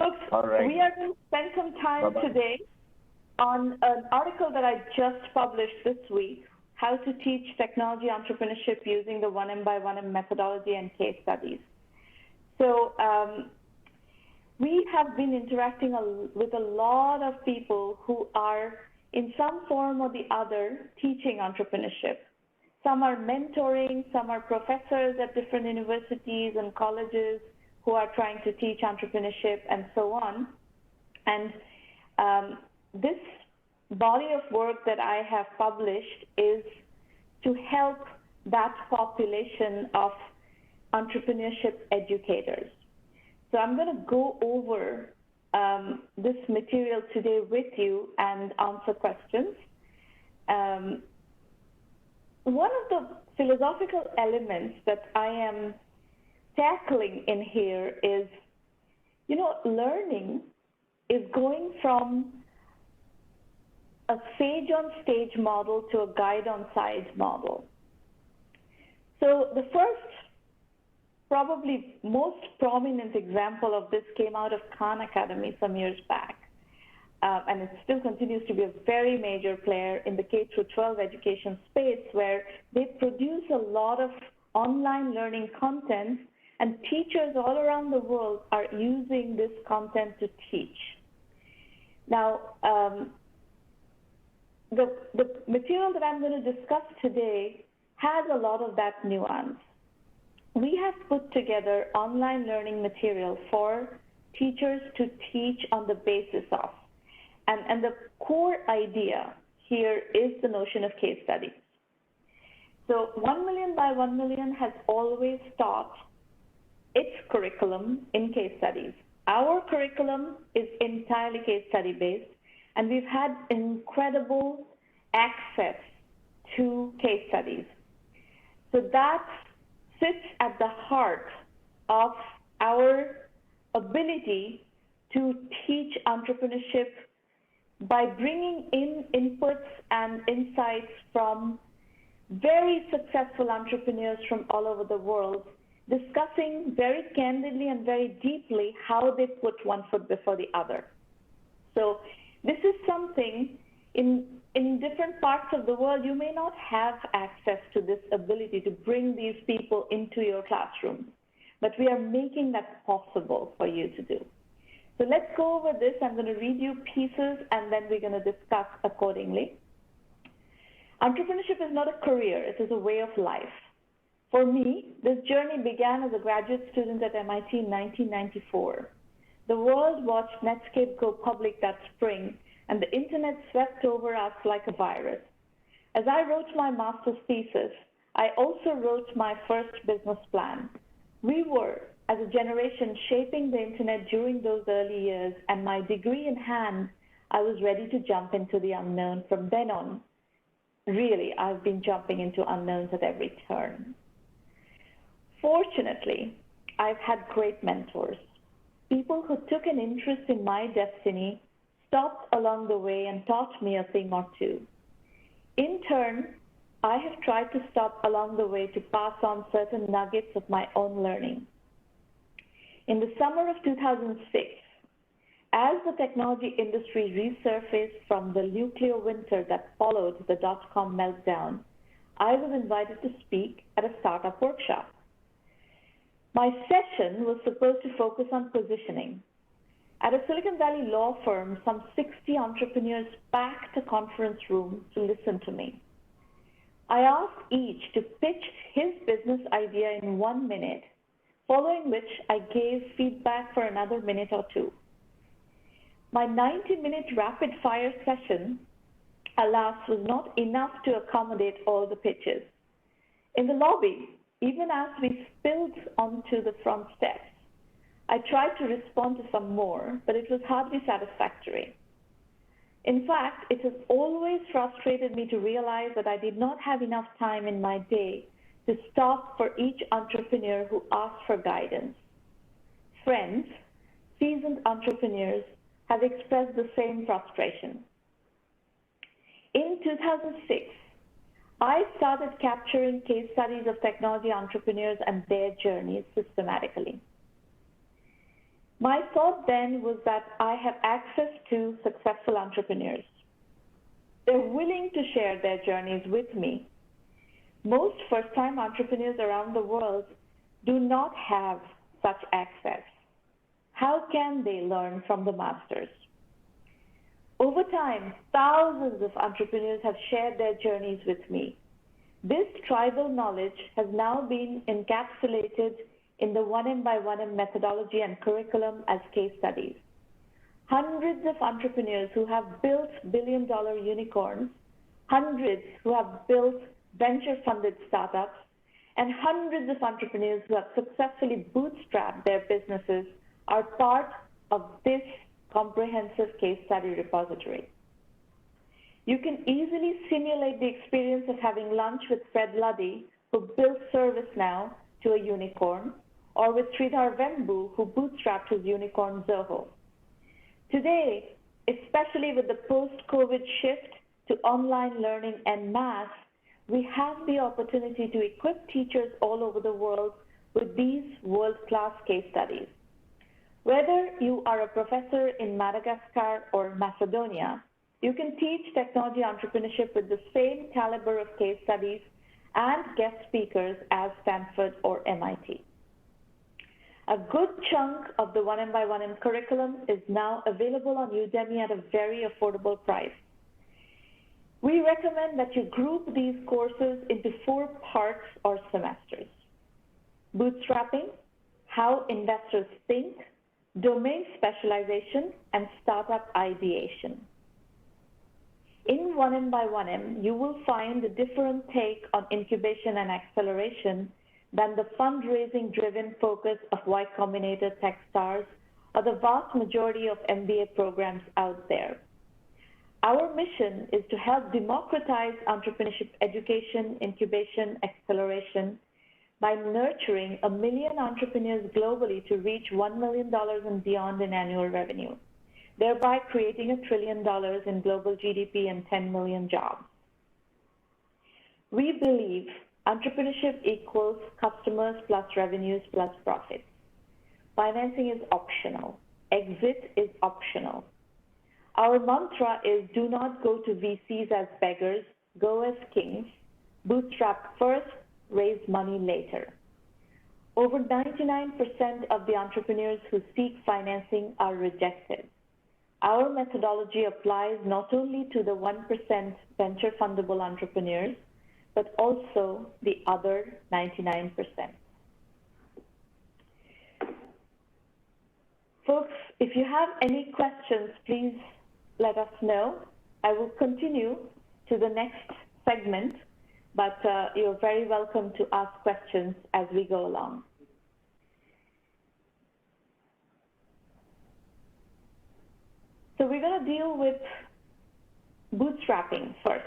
Folks, All right. we are going to spend some time today on an article that I just published this week, How to Teach Technology Entrepreneurship Using the 1M by 1M Methodology and Case Studies. So we have been interacting with a lot of people who are in some form or the other teaching entrepreneurship. Some are mentoring, some are professors at different universities and colleges who are trying to teach entrepreneurship and so on. And this body of work that I have published is to help that population of entrepreneurship educators. So I'm going to go over this material today with you and answer questions. One of the philosophical elements that I am tackling in here is, learning is going from a sage-on-stage model to a guide-on-side model. So the first, probably most prominent example of this came out of Khan Academy some years back. And it still continues to be a very major player in the K-12 education space, where they produce a lot of online learning content, and teachers all around the world are using this content to teach. Now, the material that I'm going to discuss today has a lot of that nuance. We have put together online learning material for teachers to teach on the basis of. And the core idea here is the notion of case studies. So 1 Million by 1 Million has always taught its curriculum in case studies. Our curriculum is entirely case study based, and we've had incredible access to case studies. So that sits at the heart of our ability to teach entrepreneurship by bringing in inputs and insights from very successful entrepreneurs from all over the world, discussing very candidly and very deeply how they put one foot before the other. So this is something in different parts of the world, you may not have access to this ability to bring these people into your classroom, but we are making that possible for you to do. So let's go over this. I'm going to read you pieces, and then we're going to discuss accordingly. Entrepreneurship is not a career. It is a way of life. For me, this journey began as a graduate student at MIT in 1994. The world watched Netscape go public that spring, and the internet swept over us like a virus. As I wrote my master's thesis, I also wrote my first business plan. We were, as a generation, shaping the internet during those early years, and my degree in hand, I was ready to jump into the unknown from then on. Really, I've been jumping into unknowns at every turn. Fortunately, I've had great mentors, people who took an interest in my destiny, stopped along the way, and taught me a thing or two. In turn, I have tried to stop along the way to pass on certain nuggets of my own learning. In the summer of 2006, as the technology industry resurfaced from the nuclear winter that followed the dot-com meltdown, I was invited to speak at a startup workshop. My session was supposed to focus on positioning. At a Silicon Valley law firm, some 60 entrepreneurs packed a conference room to listen to me. I asked each to pitch his business idea in 1 minute, following which I gave feedback for another minute or two. My 90-minute rapid-fire session, alas, was not enough to accommodate all the pitches. In the lobby, even as we spilled onto the front steps, I tried to respond to some more, but it was hardly satisfactory. In fact, it has always frustrated me to realize that I did not have enough time in my day to stop for each entrepreneur who asked for guidance. Friends, seasoned entrepreneurs, have expressed the same frustration. In 2006, I started capturing case studies of technology entrepreneurs and their journeys systematically. My thought then was that I have access to successful entrepreneurs. They're willing to share their journeys with me. Most first-time entrepreneurs around the world do not have such access. How can they learn from the masters? Over time, thousands of entrepreneurs have shared their journeys with me. This tribal knowledge has now been encapsulated in the 1M by 1M methodology and curriculum as case studies. Hundreds of entrepreneurs who have built billion-dollar unicorns, hundreds who have built venture-funded startups, and hundreds of entrepreneurs who have successfully bootstrapped their businesses are part of this comprehensive case study repository. You can easily simulate the experience of having lunch with Fred Luddy, who built ServiceNow to a unicorn, or with Sridhar Vembu, who bootstrapped his unicorn Zoho. Today, especially with the post-COVID shift to online learning en masse, we have the opportunity to equip teachers all over the world with these world-class case studies. Whether you are a professor in Madagascar or Macedonia, you can teach technology entrepreneurship with the same caliber of case studies and guest speakers as Stanford or MIT. A good chunk of the 1M by 1M curriculum is now available on Udemy at a very affordable price. We recommend that you group these courses into 4 parts or semesters: bootstrapping, how investors think, domain specialization, and startup ideation. In 1M by 1M, you will find a different take on incubation and acceleration than the fundraising-driven focus of Y Combinator Techstars or the vast majority of MBA programs out there. Our mission is to help democratize entrepreneurship education, incubation, acceleration by nurturing 1 million entrepreneurs globally to reach $1 million and beyond in annual revenue, thereby creating $1 trillion in global GDP and 10 million jobs. We believe entrepreneurship equals customers plus revenues plus profits. Financing is optional. Exit is optional. Our mantra is do not go to VCs as beggars, go as kings, bootstrap first, raise money later. Over 99% of the entrepreneurs who seek financing are rejected. Our methodology applies not only to the 1% venture fundable entrepreneurs, but also the other 99%. Folks, if you have any questions, please let us know. I will continue to the next segment, but you're very welcome to ask questions as we go along. So we're going to deal with bootstrapping first.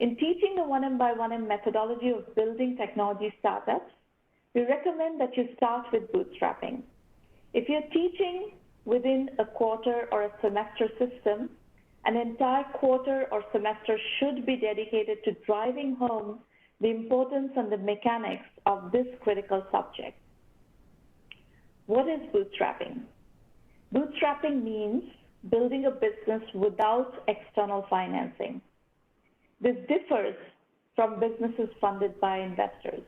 In teaching the 1M by 1M methodology of building technology startups, we recommend that you start with bootstrapping. If you're teaching within a quarter or a semester system, an entire quarter or semester should be dedicated to driving home the importance and the mechanics of this critical subject. What is bootstrapping? Bootstrapping means building a business without external financing. This differs from businesses funded by investors.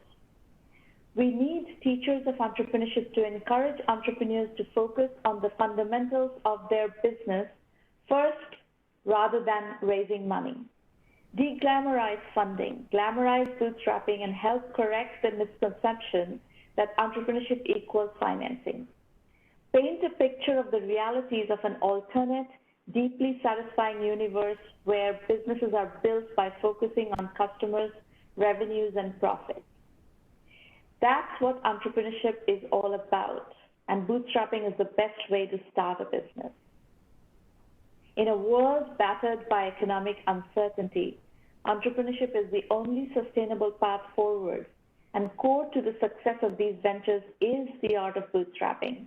We need teachers of entrepreneurship to encourage entrepreneurs to focus on the fundamentals of their business first rather than raising money. De-glamorize funding, glamorize bootstrapping, and help correct the misconception that entrepreneurship equals financing. Paint a picture of the realities of an alternate, deeply satisfying universe where businesses are built by focusing on customers, revenues, and profits. That's what entrepreneurship is all about, and bootstrapping is the best way to start a business. In a world battered by economic uncertainty, entrepreneurship is the only sustainable path forward, and core to the success of these ventures is the art of bootstrapping.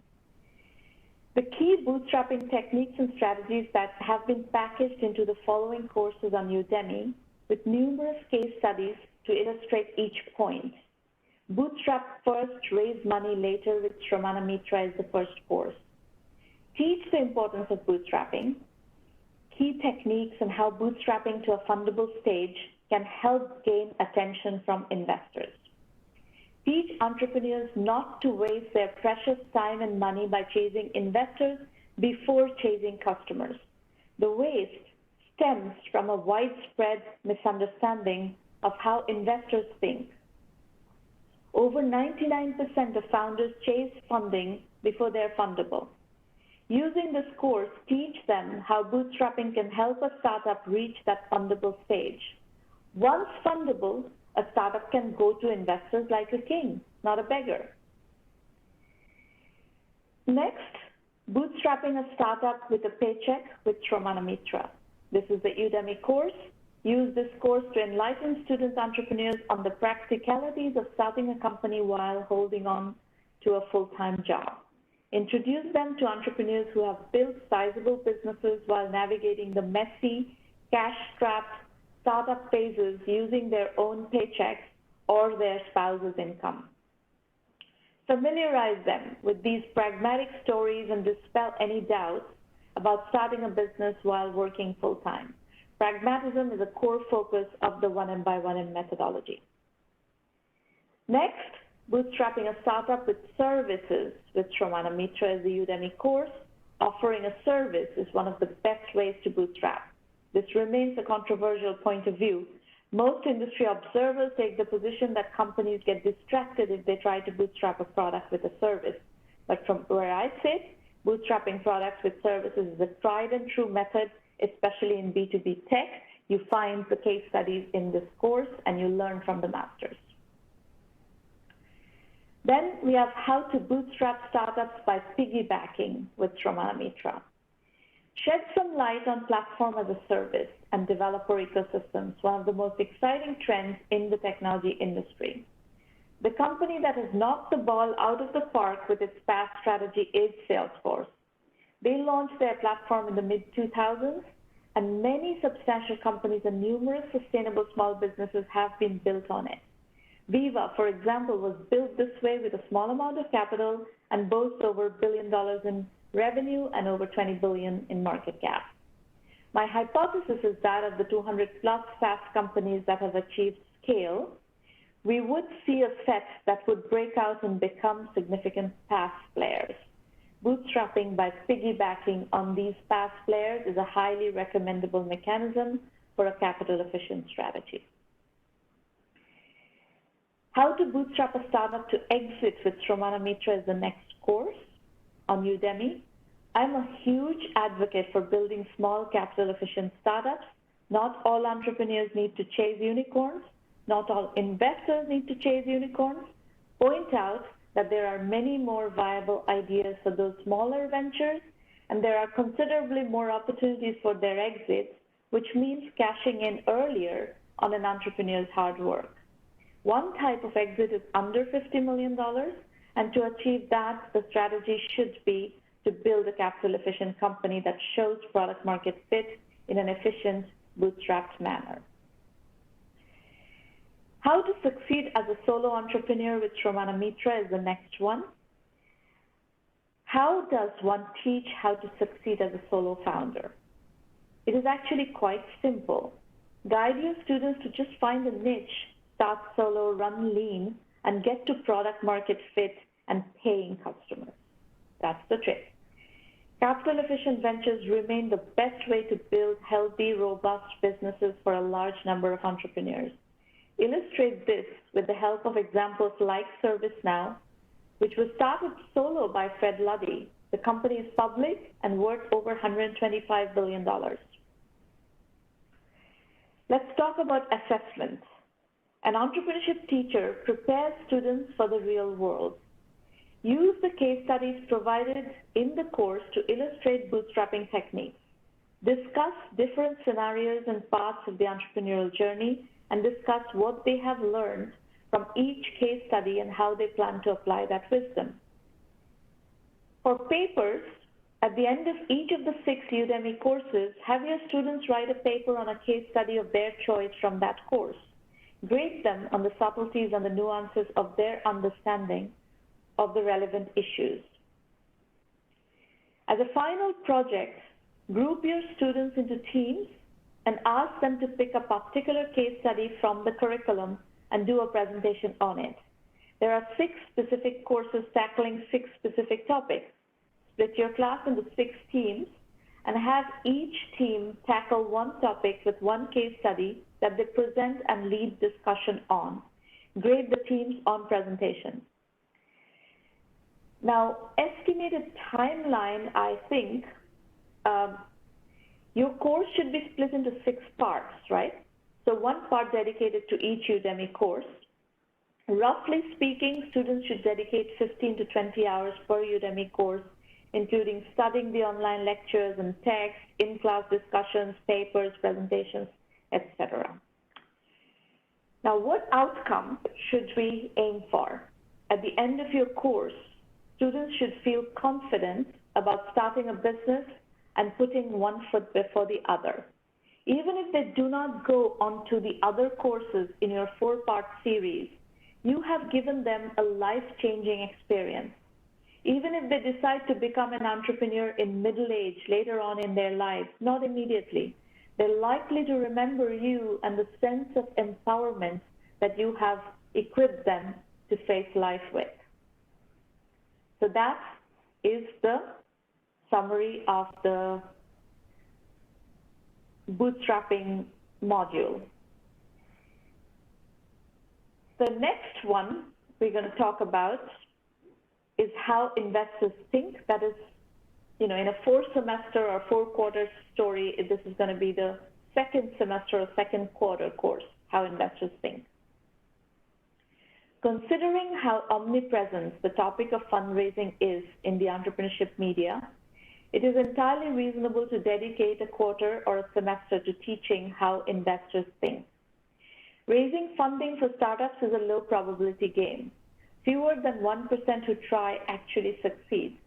The key bootstrapping techniques and strategies that have been packaged into the following courses on Udemy with numerous case studies to illustrate each point. Bootstrap first, raise money later with Shramana Mitra is the first course. the importance of bootstrapping, key techniques, and how bootstrapping to a fundable stage can help gain attention from investors. Teach entrepreneurs not to waste their precious time and money by chasing investors before chasing customers. The waste stems from a widespread misunderstanding of how investors think. Over 99% of founders chase funding before they're fundable. Using this course, teach them how bootstrapping can help a startup reach that fundable stage. Once fundable, a startup can go to investors like a king, not a beggar. Next, bootstrapping a startup with a paycheck with Shramana Mitra. This is the Udemy course. Use this course to enlighten student entrepreneurs on the practicalities of starting a company while holding on to a full-time job. Introduce them to entrepreneurs who have built sizable businesses while navigating the messy, cash-strapped startup phases using their own paychecks or their spouse's income. Familiarize them with these pragmatic stories and dispel any doubts about starting a business while working full-time. Pragmatism is a core focus of the 1M by 1M methodology. Next, bootstrapping a startup with services with Shramana Mitra is the Udemy course. Offering a service is one of the best ways to bootstrap. This remains a controversial point of view. Most industry observers take the position that companies get distracted if they try to bootstrap a product with a service. But from where I sit, bootstrapping products with services is a tried and true method, especially in B2B tech. You find the case studies in this course and you learn from the masters. Then we have how to bootstrap startups by piggybacking with Shramana Mitra. Shed some light on platform as a service and developer ecosystems, one of the most exciting trends in the technology industry. The company that has knocked the ball out of the park with its SaaS strategy is Salesforce. They launched their platform in the mid-2000s, and many substantial companies and numerous sustainable small businesses have been built on it. Viva, for example, was built this way with a small amount of capital and boasts over $1 billion in revenue and over $20 billion in market cap. My hypothesis is that of the 200 plus SaaS companies that have achieved scale, we would see a set that would break out and become significant SaaS players. Bootstrapping by piggybacking on these SaaS players is a highly recommendable mechanism for a capital-efficient strategy. How to bootstrap a startup to exit with Shramana Mitra is the next course on Udemy. I'm a huge advocate for building small capital-efficient startups. Not all entrepreneurs need to chase unicorns. Not all investors need to chase unicorns. Point out that there are many more viable ideas for those smaller ventures, and there are considerably more opportunities for their exits, which means cashing in earlier on an entrepreneur's hard work. One type of exit is under $50 million, and to achieve that, the strategy should be to build a capital-efficient company that shows product market fit in an efficient, bootstrapped manner. How to succeed as a solo entrepreneur with Shramana Mitra is the next one. How does one teach how to succeed as a solo founder? It is actually quite simple. Guide your students to just find a niche, start solo, run lean, and get to product market fit and paying customers. That's the trick. Capital-efficient ventures remain the best way to build healthy, robust businesses for a large number of entrepreneurs. Illustrate this with the help of examples like ServiceNow, which was started solo by Fred Luddy. The company is public and worth over $125 billion. Let's talk about assessment. An entrepreneurship teacher prepares students for the real world. Use the case studies provided in the course to illustrate bootstrapping techniques. Discuss different scenarios and parts of the entrepreneurial journey and discuss what they have learned from each case study and how they plan to apply that wisdom. For papers, at the end of each of the 6 Udemy courses, have your students write a paper on a case study of their choice from that course. Grade them on the subtleties and the nuances of their understanding of the relevant issues. As a final project, group your students into teams and ask them to pick a particular case study from the curriculum and do a presentation on it. There are 6 specific courses tackling 6 specific topics. Split your class into 6 teams and have each team tackle one topic with one case study that they present and lead discussion on. Grade the teams on presentation. Now, estimated timeline, I think, your course should be split into 6 parts, right? So one part dedicated to each Udemy course. Roughly speaking, students should dedicate 15 to 20 hours per Udemy course, including studying the online lectures and text, in-class discussions, papers, presentations, etc. Now, what outcome should we aim for? At the end of your course, students should feel confident about starting a business and putting one foot before the other. Even if they do not go on to the other courses in your 4-part series, you have given them a life-changing experience. Even if they decide to become an entrepreneur in middle age later on in their lives, not immediately, they're likely to remember you and the sense of empowerment that you have equipped them to face life with. So that is the summary of the bootstrapping module. The next one we're going to talk about is how investors think. That is, in a 4-semester or 4-quarter story, this is going to be the 2nd semester or 2nd quarter course, how investors think. Considering how omnipresent the topic of fundraising is in the entrepreneurship media, it is entirely reasonable to dedicate a quarter or a semester to teaching how investors think. Raising funding for startups is a low probability game. Fewer than 1% who try actually succeed.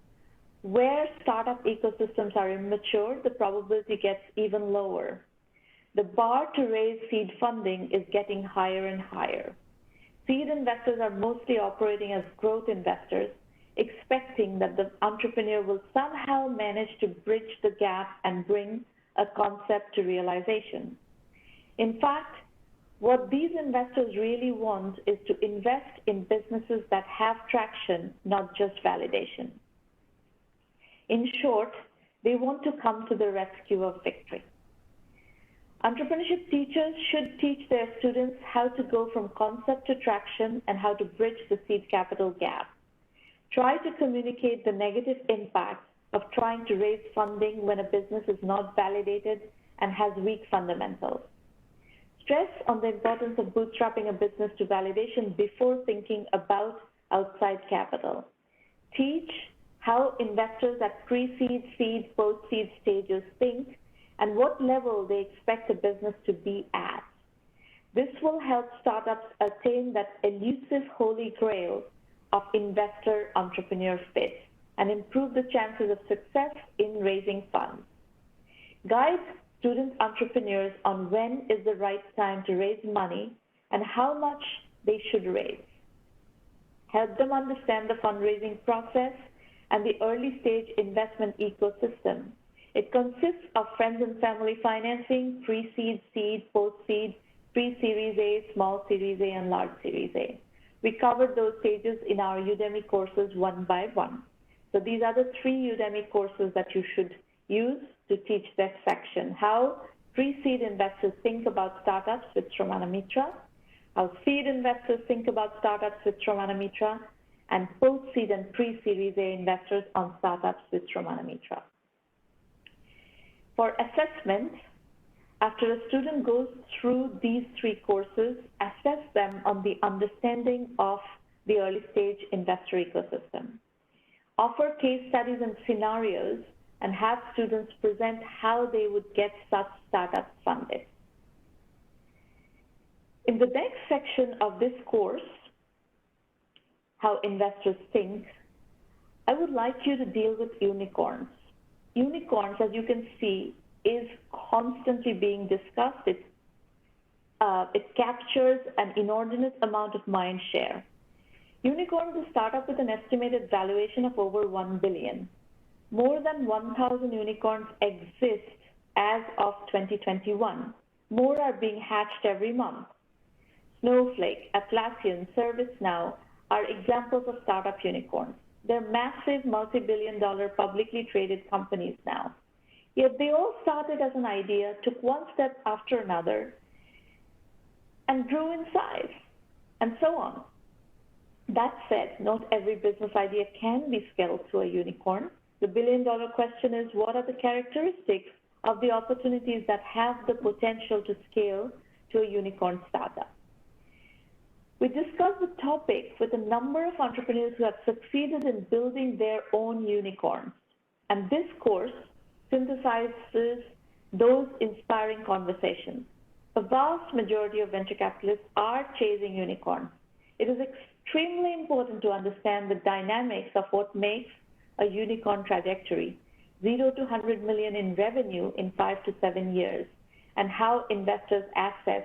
Where startup ecosystems are immature, the probability gets even lower. The bar to raise seed funding is getting higher and higher. Seed investors are mostly operating as growth investors, expecting that the entrepreneur will somehow manage to bridge the gap and bring a concept to realization. In fact, what these investors really want is to invest in businesses that have traction, not just validation. In short, they want to come to the rescue of victory. Entrepreneurship teachers should teach their students how to go from concept to traction and how to bridge the seed capital gap. Try to communicate the negative impact of trying to raise funding when a business is not validated and has weak fundamentals. Stress on the importance of bootstrapping a business to validation before thinking about outside capital. Teach how investors at pre-seed, seed, post-seed stages think and what level they expect a business to be at. This will help startups attain that elusive holy grail of investor-entrepreneur fit and improve the chances of success in raising funds. Guide student entrepreneurs on when is the right time to raise money and how much they should raise. Help them understand the fundraising process and the early stage investment ecosystem. It consists of friends and family financing, pre-seed, seed, post-seed, pre-Series A, small Series A, and large Series A. We covered those stages in our Udemy courses one by one. So these are the 3 Udemy courses that you should use to teach that section. How pre-seed investors think about startups with Shramana Mitra, how seed investors think about startups with Shramana Mitra, and post-seed and pre-Series A investors on startups with Shramana Mitra. For assessment, after a student goes through these 3 courses, assess them on the understanding of the early stage investor ecosystem. Offer case studies and scenarios and have students present how they would get such startups funded. In the next section of this course, How Investors Think, I would like you to deal with unicorns. Unicorns, as you can see, is constantly being discussed. It captures an inordinate amount of mind share. Unicorn is a startup with an estimated valuation of over $1 billion. More than 1,000 unicorns exist as of 2021. More are being hatched every month. Snowflake, Atlassian, ServiceNow are examples of startup unicorns. They're massive multi-billion-dollar publicly traded companies now. Yet they all started as an idea, took one step after another, and grew in size, and so on. That said, not every business idea can be scaled to a unicorn. The billion-dollar question is, what are the characteristics of the opportunities that have the potential to scale to a unicorn startup? We discussed the topic with a number of entrepreneurs who have succeeded in building their own unicorns. And this course synthesizes those inspiring conversations. A vast majority of venture capitalists are chasing unicorns. It is extremely important to understand the dynamics of what makes a unicorn trajectory, 0 to 100 million in revenue in 5 to 7 years, and how investors assess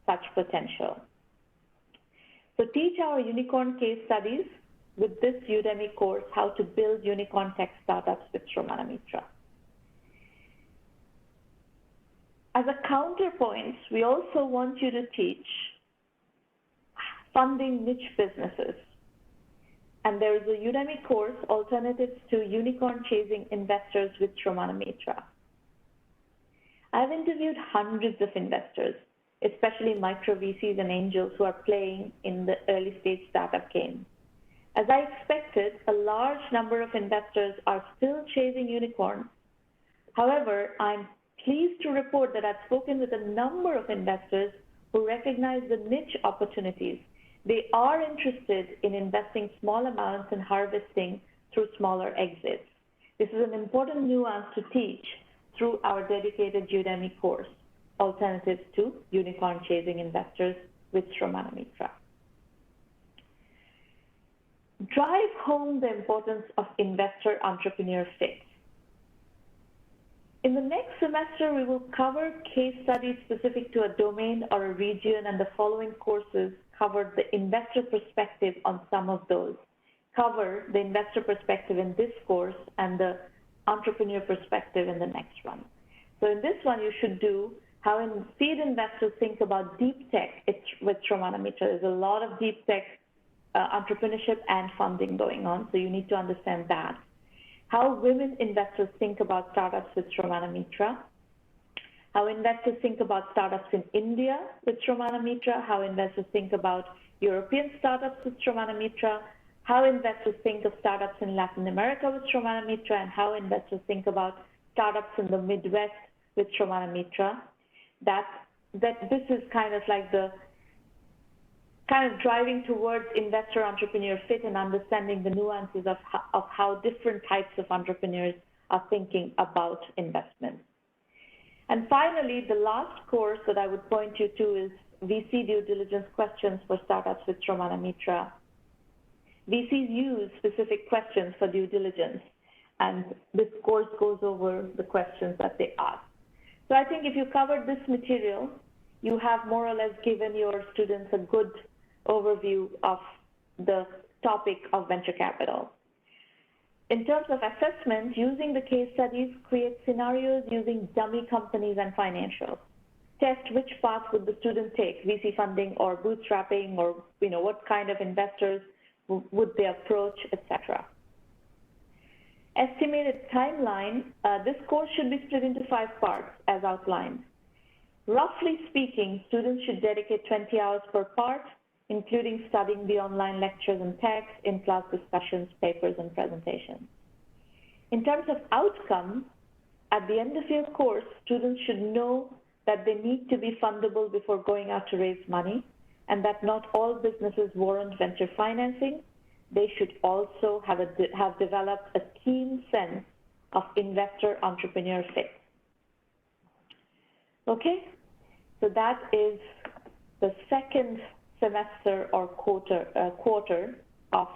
such potential. So teach our unicorn case studies with this Udemy course, How to Build Unicorn Tech Startups with Romana Mitra. As a counterpoint, we also want you to teach funding niche businesses. And there is a Udemy course, Alternatives to Unicorn Chasing Investors with Romana Mitra. I've interviewed hundreds of investors, especially micro VCs and angels who are playing in the early stage startup game. As I expected, a large number of investors are still chasing unicorns. However, I'm pleased to report that I've spoken with a number of investors who recognize the niche opportunities. They are interested in investing small amounts and harvesting through smaller exits. This is an important nuance to teach through our dedicated Udemy course, Alternatives to Unicorn Chasing Investors with Romana Mitra. Drive home the importance of investor-entrepreneur fit. In the next semester, we will cover case studies specific to a domain or a region, and the following courses cover the investor perspective on some of those. Cover the investor perspective in this course and the entrepreneur perspective in the next one. So in this one, you should do how seed investors think about deep tech with Romana Mitra. There's a lot of deep tech entrepreneurship and funding going on, so you need to understand that. How women investors think about startups with Romana Mitra. How investors think about startups in India with Romana Mitra. How investors think about European startups with Romana Mitra. How investors think of startups in Latin America with Romana Mitra, and how investors think about startups in the Midwest with Romana Mitra. That this is kind of like the kind of driving towards investor-entrepreneur fit and understanding the nuances of how different types of entrepreneurs are thinking about investment. And finally, the last course that I would point you to is VC due diligence questions for startups with Romana Mitra. VCs use specific questions for due diligence, and this course goes over the questions that they ask. So I think if you covered this material, you have more or less given your students a good overview of the topic of venture capital. In terms of assessment, using the case studies, create scenarios using dummy companies and financials. Test which path would the student take, VC funding or bootstrapping, or what kind of investors would they approach, etc. Estimated timeline, this course should be split into 5 parts as outlined. Roughly speaking, students should dedicate 20 hours per part, including studying the online lectures and texts, in-class discussions, papers, and presentations. In terms of outcome, at the end of your course, students should know that they need to be fundable before going out to raise money, and that not all businesses warrant venture financing. They should also have developed a keen sense of investor-entrepreneur fit. Okay, so that is the second semester or quarter of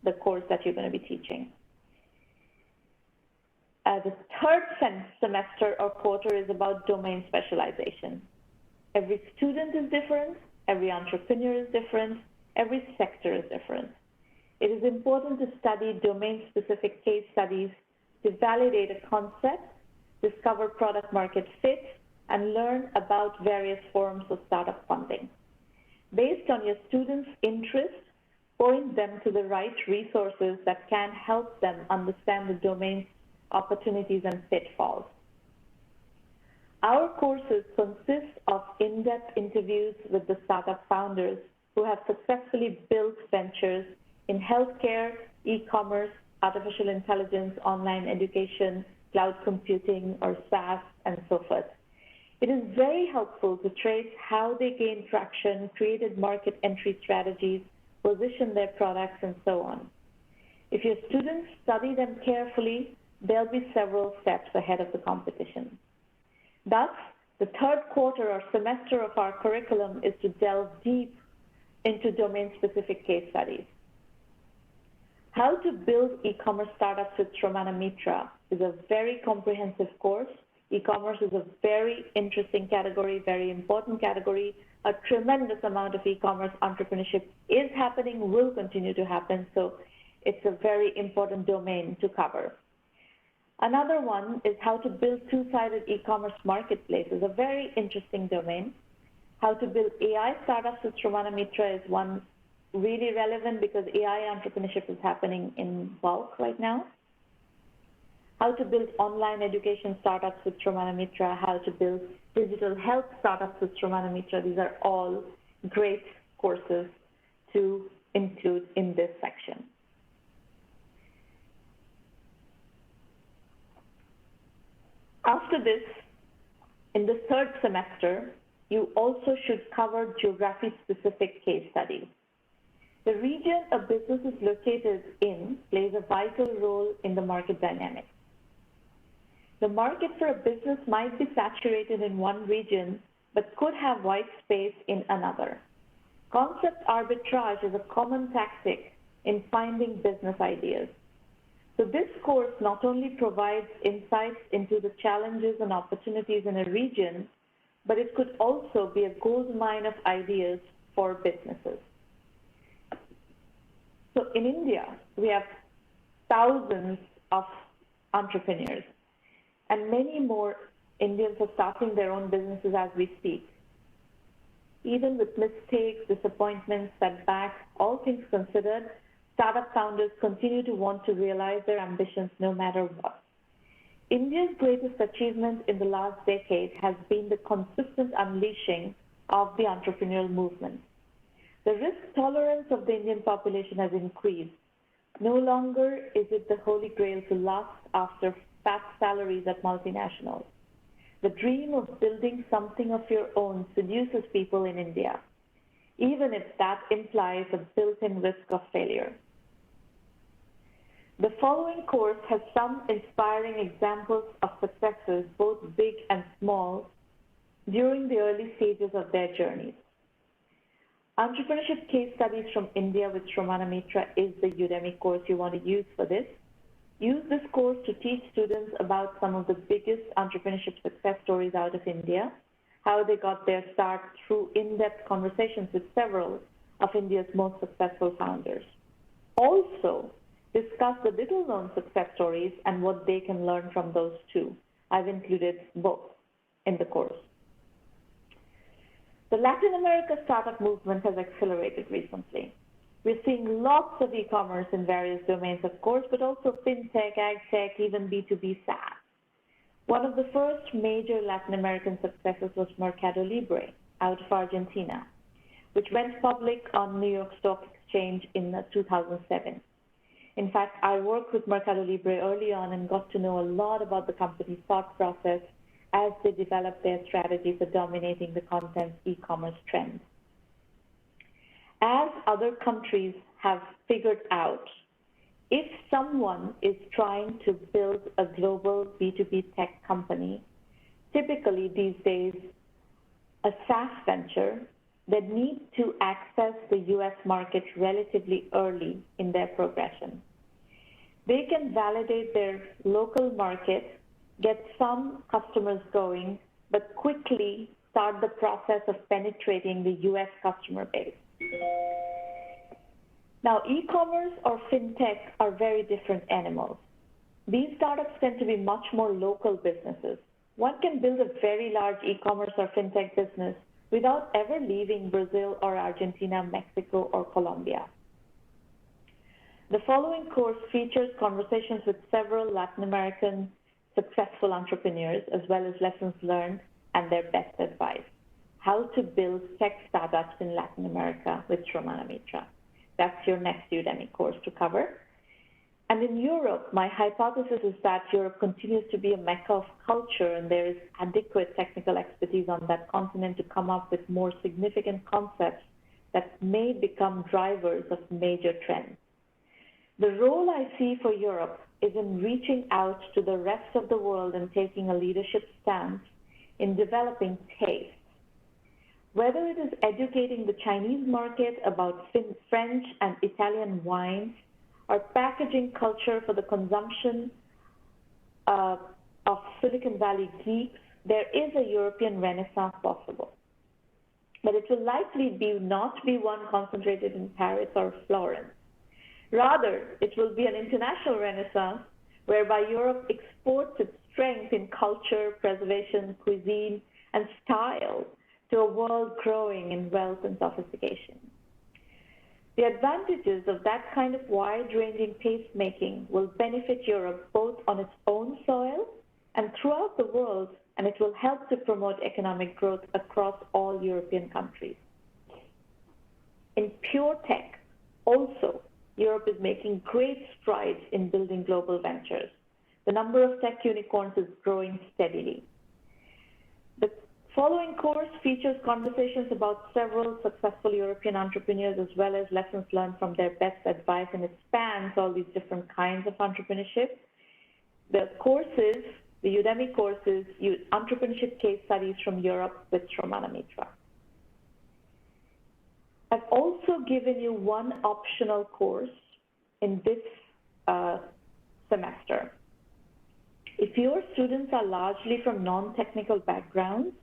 the course that you're going to be teaching. The third semester or quarter is about domain specialization. Every student is different, every entrepreneur is different, every sector is different. It is important to study domain-specific case studies to validate a concept, discover product market fit, and learn about various forms of startup funding. Based on your students' interest, point them to the right resources that can help them understand the domain's opportunities and pitfalls. Our courses consist of in-depth interviews with the startup founders who have successfully built ventures in healthcare, e-commerce, artificial intelligence, online education, cloud computing, or SaaS, and so forth. It is very helpful to trace how they gained traction, created market entry strategies, positioned their products, and so on. If your students study them carefully, they'll be several steps ahead of the competition. Thus, the third quarter or semester of our curriculum is to delve deep into domain-specific case studies. How to build e-commerce startups with Shramana Mitra is a very comprehensive course. E-commerce is a very interesting category, very important category. A tremendous amount of e-commerce entrepreneurship is happening, will continue to happen, so it's a very important domain to cover. Another one is how to build two-sided e-commerce marketplaces, a very interesting domain. How to build AI startups with Shramana Mitra is one really relevant because AI entrepreneurship is happening in bulk right now. How to build online education startups with Shramana Mitra, how to build digital health startups with Shramana Mitra. These are all great courses to include in this section. After this, in the third semester, you also should cover geography-specific case studies. The region a business is located in plays a vital role in the market dynamics. The market for a business might be saturated in one region, but could have white space in another. Concept arbitrage is a common tactic in finding business ideas. So this course not only provides insights into the challenges and opportunities in a region, but it could also be a gold mine of ideas for businesses. So in India, we have thousands of entrepreneurs, and many more Indians are starting their own businesses as we speak. Even with mistakes, disappointments, setbacks, all things considered, startup founders continue to want to realize their ambitions no matter what. India's greatest achievement in the last decade has been the consistent unleashing of the entrepreneurial movement. The risk tolerance of the Indian population has increased. No longer is it the holy grail to lust after fat salaries at multinationals. The dream of building something of your own seduces people in India, even if that implies a built-in risk of failure. The following course has some inspiring examples of successes, both big and small, during the early stages of their journeys. Entrepreneurship case studies from India with Shramana Mitra is the Udemy course you want to use for this. Use this course to teach students about some of the biggest entrepreneurship success stories out of India, how they got their start through in-depth conversations with several of India's most successful founders. Also, discuss the little-known success stories and what they can learn from those too. I've included both in the course. The Latin America startup movement has accelerated recently. We're seeing lots of e-commerce in various domains, of course, but also fintech, ag tech, even B2B SaaS. One of the first major Latin American successes was Mercado Libre out of Argentina, which went public on New York Stock Exchange in 2007. In fact, I worked with Mercado Libre early on and got to know a lot about the company's thought process as they developed their strategy for dominating the content e-commerce trend. As other countries have figured out, if someone is trying to build a global B2B tech company, typically these days a SaaS venture, they need to access the US market relatively early in their progression. They can validate their local market, get some customers going, but quickly start the process of penetrating the US customer base. Now, e-commerce or fintech are very different animals. These startups tend to be much more local businesses. One can build a very large e-commerce or fintech business without ever leaving Brazil or Argentina, Mexico, or Colombia. The following course features conversations with several Latin American successful entrepreneurs, as well as lessons learned and their best advice. How to build tech startups in Latin America with Romana Mitra. That's your next Udemy course to cover. And in Europe, my hypothesis is that Europe continues to be a mecca of culture, and there is adequate technical expertise on that continent to come up with more significant concepts that may become drivers of major trends. The role I see for Europe is in reaching out to the rest of the world and taking a leadership stance in developing taste. Whether it is educating the Chinese market about French and Italian wines, or packaging culture for the consumption of Silicon Valley geeks, there is a European renaissance possible. But it will likely not be one concentrated in Paris or Florence. Rather, it will be an international renaissance whereby Europe exports its strength in culture, preservation, cuisine, and style to a world growing in wealth and sophistication. The advantages of that kind of wide-ranging taste-making will benefit Europe both on its own soil and throughout the world, and it will help to promote economic growth across all European countries. In pure tech, also, Europe is making great strides in building global ventures. The number of tech unicorns is growing steadily. The following course features conversations about several successful European entrepreneurs, as well as lessons learned from their best advice, and it spans all these different kinds of entrepreneurship. The courses, the Udemy courses, use entrepreneurship case studies from Europe with Romana Mitra. I've also given you one optional course in this semester. If your students are largely from non-technical backgrounds,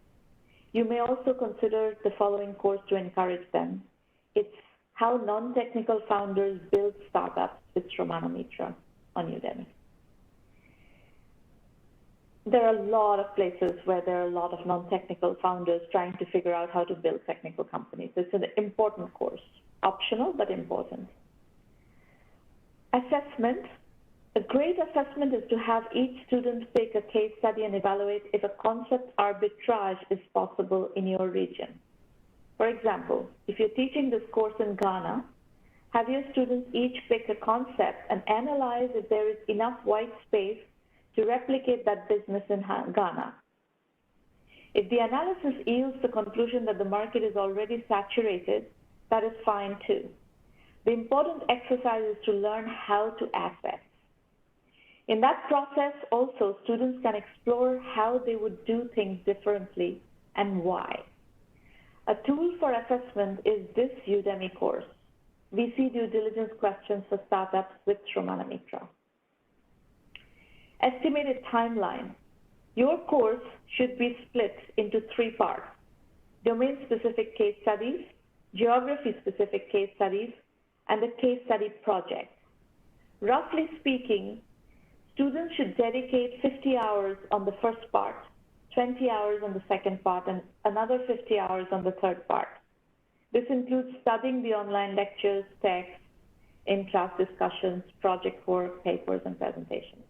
you may also consider the following course to encourage them. It's How Non-Technical Founders Build Startups with Romana Mitra on Udemy. There are a lot of places where there are a lot of non-technical founders trying to figure out how to build technical companies. It's an important course, optional but important. Assessment. A great assessment is to have each student pick a case study and evaluate if a concept arbitrage is possible in your region. For example, if you're teaching this course in Ghana, have your students each pick a concept and analyze if there is enough white space to replicate that business in Ghana. If the analysis yields the conclusion that the market is already saturated, that is fine too. The important exercise is to learn how to assess. In that process, also, students can explore how they would do things differently and why. A tool for assessment is this Udemy course, VC Due Diligence Questions for Startups with Romana Mitra. Estimated timeline. Your course should be split into 3 parts: domain-specific case studies, geography-specific case studies, and a case study project. Roughly speaking, students should dedicate 50 hours on the first part, 20 hours on the second part, and another 50 hours on the third part. This includes studying the online lectures, texts, in-class discussions, project work, papers, and presentations.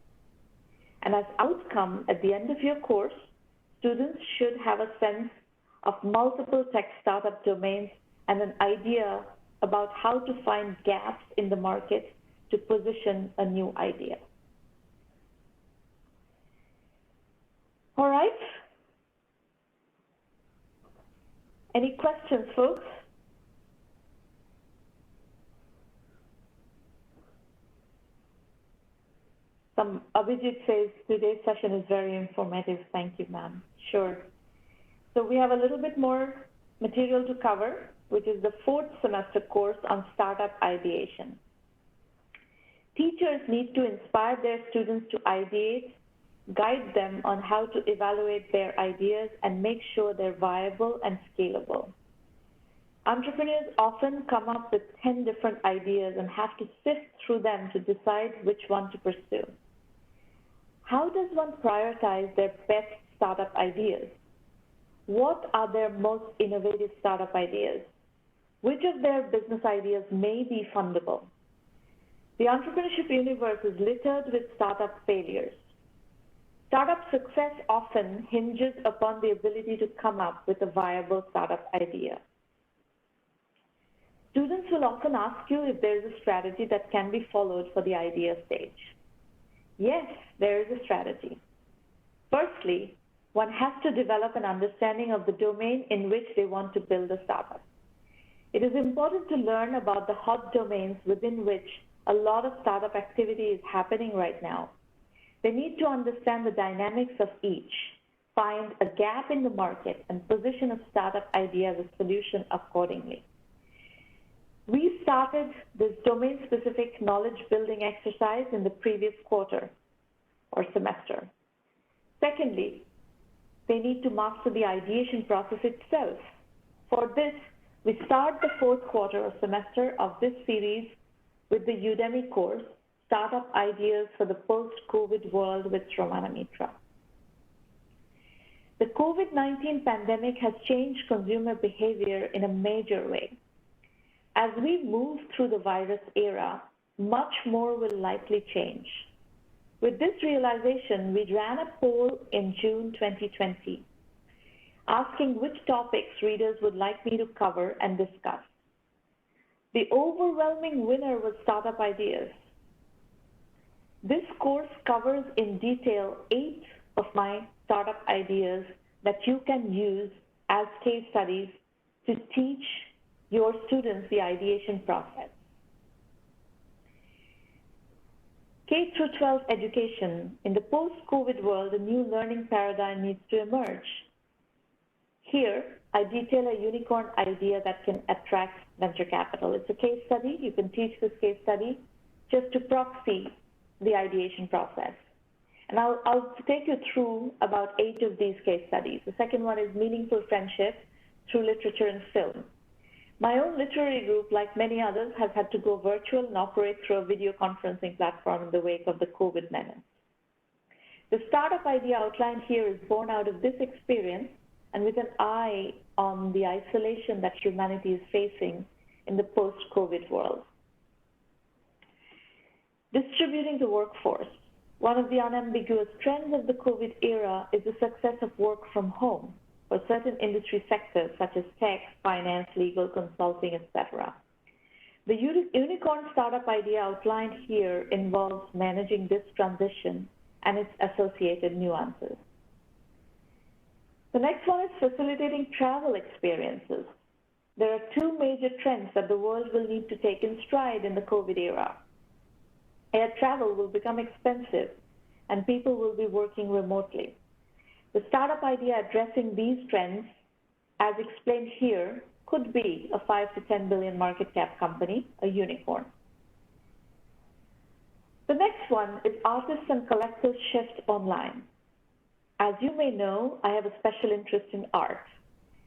And as outcome, at the end of your course, students should have a sense of multiple tech startup domains and an idea about how to find gaps in the market to position a new idea. All right. Any questions, folks? Abhijit says, today's session is very informative. Thank you, ma'am. Sure. So we have a little bit more material to cover, which is the 4th semester course on startup ideation. Teachers need to inspire their students to ideate, guide them on how to evaluate their ideas, and make sure they're viable and scalable. Entrepreneurs often come up with 10 different ideas and have to sift through them to decide which one to pursue. how does one prioritize their best startup ideas? What are their most innovative startup ideas? Which of their business ideas may be fundable? The entrepreneurship universe is littered with startup failures. Startup success often hinges upon the ability to come up with a viable startup idea. Students will often ask you if there is a strategy that can be followed for the idea stage. Yes, there is a strategy. Firstly, one has to develop an understanding of the domain in which they want to build a startup. It is important to learn about the hot domains within which a lot of startup activity is happening right now. They need to understand the dynamics of each, find a gap in the market, and position a startup idea as a solution accordingly. We started this domain-specific knowledge-building exercise in the previous quarter or semester. Secondly, they need to master the ideation process itself. For this, we start the fourth quarter or semester of this series with the Udemy course, Startup Ideas for the Post-COVID World with Romana Mitra. The COVID-19 pandemic has changed consumer behavior in a major way. As we move through the virus era, much more will likely change. With this realization, we ran a poll in June 2020, asking which topics readers would like me to cover and discuss. The overwhelming winner was startup ideas. This course covers in detail 8 of my startup ideas that you can use as case studies to teach your students the ideation process. K through 12 education. In the post-COVID world, a new learning paradigm needs to emerge. Here, I detail a unicorn idea that can attract venture capital. It's a case study. You can teach this case study just to proxy the ideation process. And I'll take you through about 8 of these case studies. The second one is meaningful friendship through literature and film. My own literary group, like many others, has had to go virtual and operate through a video conferencing platform in the wake of the COVID menace. The startup idea outlined here is born out of this experience and with an eye on the isolation that humanity is facing in the post-COVID world. Distributing the workforce. One of the unambiguous trends of the COVID era is the success of work from home for certain industry sectors such as tech, finance, legal, consulting, etc. The unicorn startup idea outlined here involves managing this transition and its associated nuances. The next one is facilitating travel experiences. There are 2 major trends that the world will need to take in stride in the COVID era. Air travel will become expensive and people will be working remotely. The startup idea addressing these trends, as explained here, could be a 5 to 10 billion market cap company, a unicorn. The next one is artists and collectors shift online. As you may know, I have a special interest in art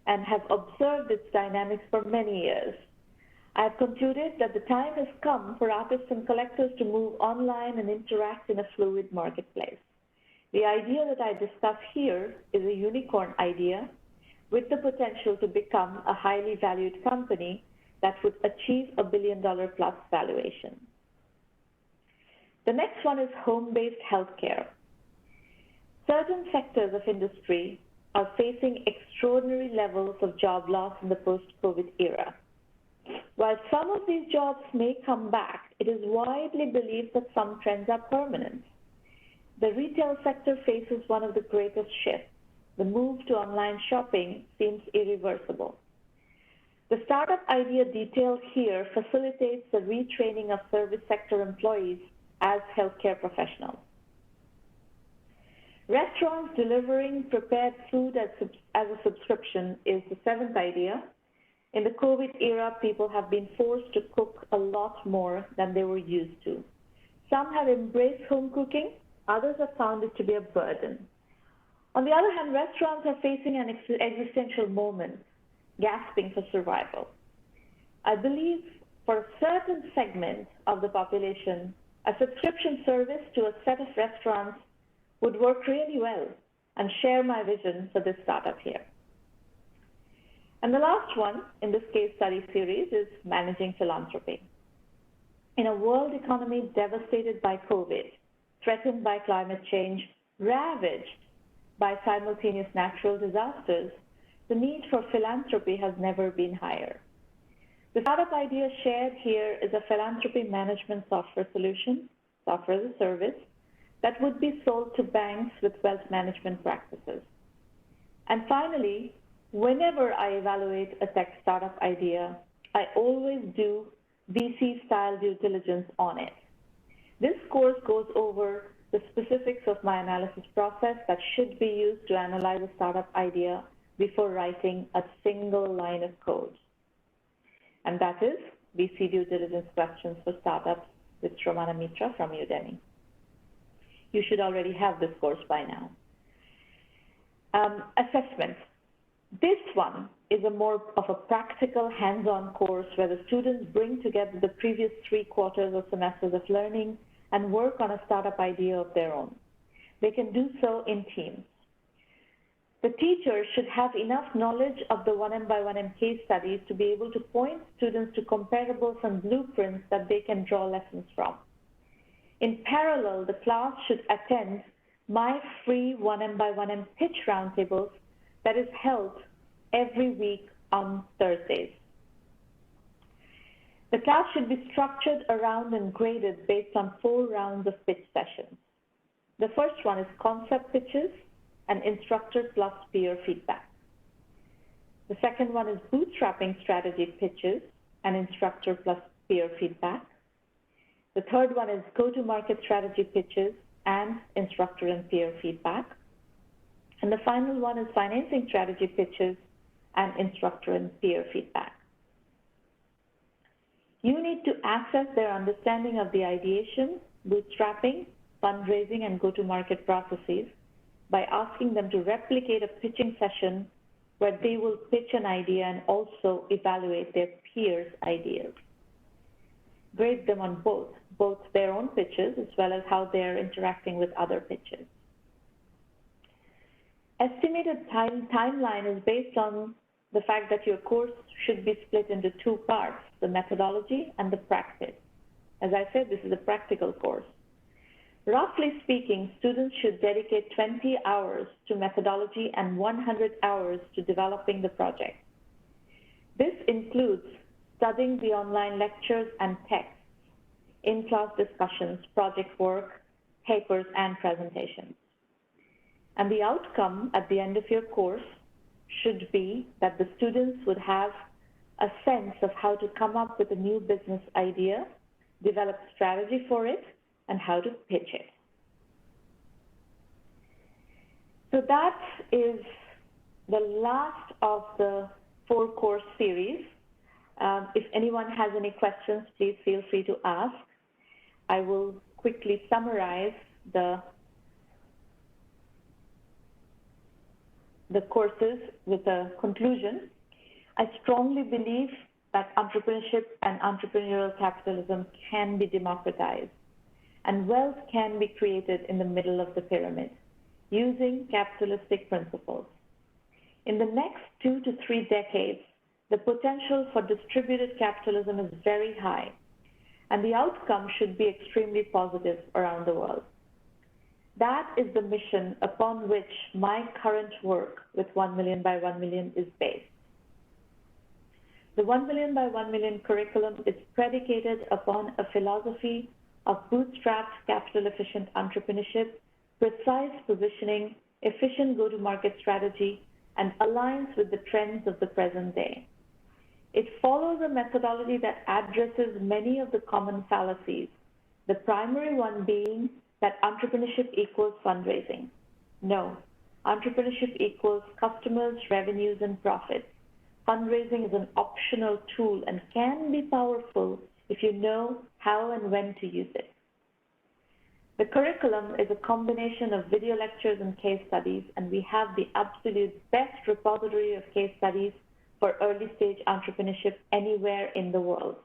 and have observed its dynamics for many years. I have concluded that the time has come for artists and collectors to move online and interact in a fluid marketplace. The idea that I discuss here is a unicorn idea with the potential to become a highly valued company that would achieve a $1 billion plus valuation. The next one is home-based healthcare. Certain sectors of industry are facing extraordinary levels of job loss in the post-COVID era. While some of these jobs may come back, it is widely believed that some trends are permanent. The retail sector faces one of the greatest shifts. The move to online shopping seems irreversible. The startup idea detailed here facilitates the retraining of service sector employees as healthcare professionals. Restaurants delivering prepared food as a subscription is the 7th idea. In the COVID era, people have been forced to cook a lot more than they were used to. Some have embraced home cooking, others have found it to be a burden. On the other hand, restaurants are facing an existential moment, gasping for survival. I believe for a certain segment of the population, a subscription service to a set of restaurants would work really well and share my vision for this startup here. And the last one in this case study series is managing philanthropy. In a world economy devastated by COVID, threatened by climate change, ravaged by simultaneous natural disasters, the need for philanthropy has never been higher. The startup idea shared here is a philanthropy management software solution, software as a service, that would be sold to banks with wealth management practices. And finally, whenever I evaluate a tech startup idea, I always do VC-style due diligence on it. This course goes over the specifics of my analysis process that should be used to analyze a startup idea before writing a single line of code. And that is VC due diligence questions for startups with Romana Mitra from Udemy. You should already have this course by now. Assessment. This one is a more of a practical hands-on course where the students bring together the previous 3 quarters or semesters of learning and work on a startup idea of their own. They can do so in teams. The teacher should have enough knowledge of the 1M by 1M case studies to be able to point students to comparables and blueprints that they can draw lessons from. In parallel, the class should attend my free 1M by 1M pitch roundtables that is held every week on Thursdays. The class should be structured around and graded based on 4 rounds of pitch sessions. The first one is concept pitches and instructor plus peer feedback. The second one is bootstrapping strategy pitches and instructor plus peer feedback. The third one is go-to-market strategy pitches and instructor and peer feedback. And the final one is financing strategy pitches and instructor and peer feedback. You need to access their understanding of the ideation, bootstrapping, fundraising, and go-to-market processes by asking them to replicate a pitching session where they will pitch an idea and also evaluate their peers' ideas. Grade them on both their own pitches as well as how they're interacting with other pitches. Estimated timeline is based on the fact that your course should be split into 2 parts, the methodology and the practice. As I said, this is a practical course. Roughly speaking, students should dedicate 20 hours to methodology and 100 hours to developing the project. This includes studying the online lectures and texts, in-class discussions, project work, papers, and presentations. And the outcome at the end of your course should be that the students would have a sense of how to come up with a new business idea, develop strategy for it, and how to pitch it. So that is the last of the 4-course series. If anyone has any questions, please feel free to ask. I will quickly summarize the courses with a conclusion. I strongly believe that entrepreneurship and entrepreneurial capitalism can be democratized, and wealth can be created in the middle of the pyramid using capitalistic principles. In the next 2 to 3 decades, the potential for distributed capitalism is very high, and the outcome should be extremely positive around the world. That is the mission upon which my current work with 1 million by 1 million is based. The 1 million by 1 million curriculum is predicated upon a philosophy of bootstrapped, capital-efficient entrepreneurship, precise positioning, efficient go-to-market strategy, and aligns with the trends of the present day. It follows a methodology that addresses many of the common fallacies, the primary one being that entrepreneurship equals fundraising. No, entrepreneurship equals customers, revenues, and profits. Fundraising is an optional tool and can be powerful if you know how and when to use it. The curriculum is a combination of video lectures and case studies, and we have the absolute best repository of case studies for early-stage entrepreneurship anywhere in the world.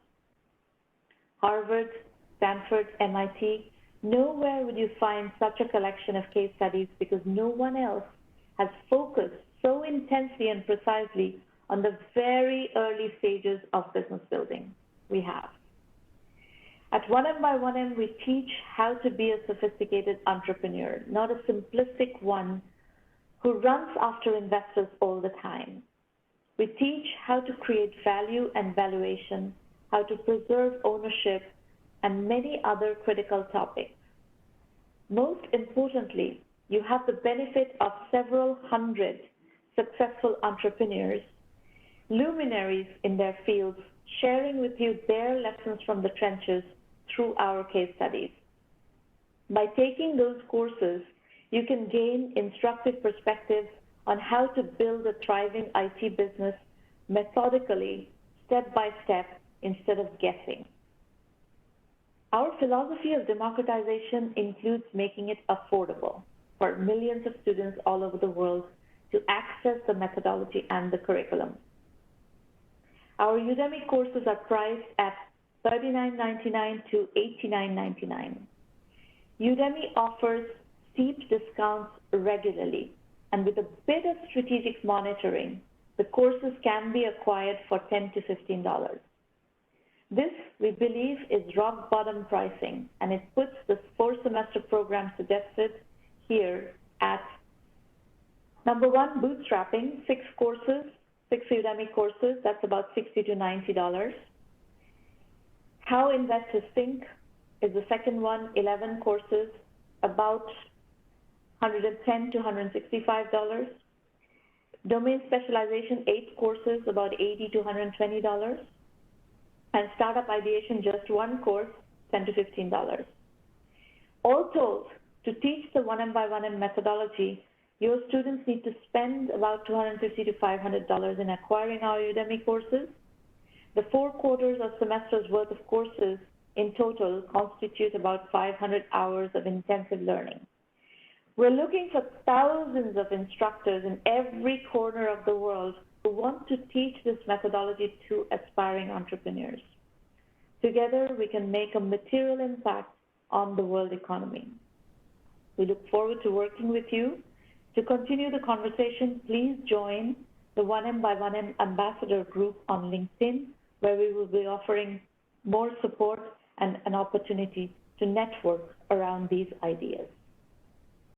Harvard, Stanford, MIT, Nowhere would you find such a collection of case studies because no one else has focused so intensely and precisely on the very early stages of business building we have. At 1M by 1M, we teach how to be a sophisticated entrepreneur, not a simplistic one who runs after investors all the time. We teach how to create value and valuation, how to preserve ownership, and many other critical topics. Most importantly, you have the benefit of several hundred successful entrepreneurs, luminaries in their fields, sharing with you their lessons from the trenches through our case studies. By taking those courses, you can gain instructive perspectives on how to build a thriving IT business methodically, step by step, instead of guessing. Our philosophy of democratization includes making it affordable for millions of students all over the world to access the methodology and the curriculum. Our Udemy courses are priced at $39.99 to $89.99. Udemy offers steep discounts regularly, and with a bit of strategic monitoring, the courses can be acquired for $10 to $15. This, we believe, is rock bottom pricing, and it puts the 4-semester program suggested here at number 1, Bootstrapping, 6 courses, 6 Udemy courses, that's about $60 to $90. How Investors Think is the second one, 11 courses, about $110 to $165. Domain Specialization, 8 courses, about $80 to $120. And Startup Ideation, just 1 course, $10 to $15. All told, to teach the 1M by 1M methodology, your students need to spend about $250 to $500 in acquiring our Udemy courses. The 4 quarters or semesters worth of courses in total constitute about 500 hours of intensive learning. We're looking for thousands of instructors in every corner of the world who want to teach this methodology to aspiring entrepreneurs. Together, we can make a material impact on the world economy. We look forward to working with you. To continue the conversation, please join the 1M by 1M Ambassador group on LinkedIn, where we will be offering more support and an opportunity to network around these ideas.